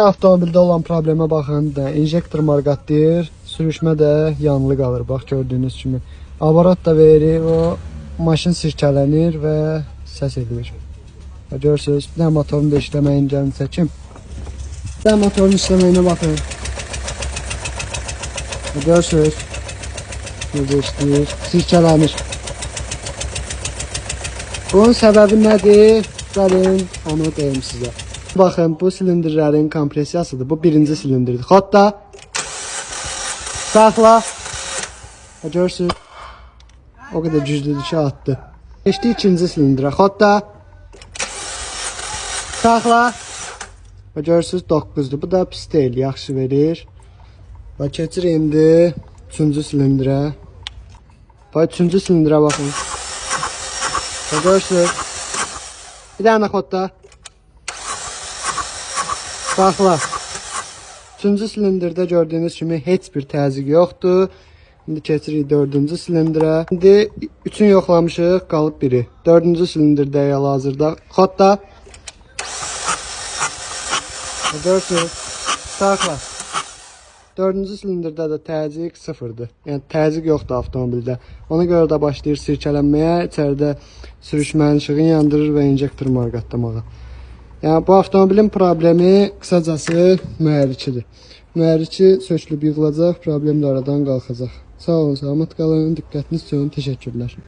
Avtomobildə olan problemə baxanda injektor marqatlayır, sürüşmə də yanılı qalır. Bax gördüyünüz kimi. Aparat da verir, o maşın sirkələnir və səs edir. Görürsünüz, bir də motorun da işləməyin gəlin çəkim. Bir də motorun işləməyinə baxın. Görürsünüz, burada işləyir, sirkələnir. Bunun səbəbi nədir? Gəlin, onu deyim sizə. Baxın, bu silindirlərin kompresiyasıdır. Bu birinci silindirdir. Xodda. Saxla. Görürsünüz. O qədər güclüdür ki, atdı. Geçdi ikinci silindirə. Xodda. Saxla. Görürsünüz, 9'dur. Bu da pis deyil, yaxşı verir. Və keçir indi üçüncü silindirə. Və üçüncü silindirə baxın. Görürsünüz. Bir dənə xodda. Saxla. Üçüncü silindirdə gördüyünüz kimi heç bir təzyiq yoxdur. İndi keçirik dördüncü silindirə. İndi üçün yoxlamışıq, qalıb biri. Dördüncü silindirdə hal-hazırda. Xodda. Görürsünüz. Saxla. Dördüncü silindirdə də təzyiq sıfırdır. Yəni təzyiq yoxdur avtomobildə. Ona görə də başlayır sirkələnməyə, içəridə sürüşmənin işığını yandırır və injektor marqatlamağa. Yəni bu avtomobilin problemi qısacası mühərrikidir. Mühərriki sökülüb yığılacaq, problem də aradan qalxacaq. Sağ olun, salamat qalın, diqqətiniz üçün təşəkkürlər.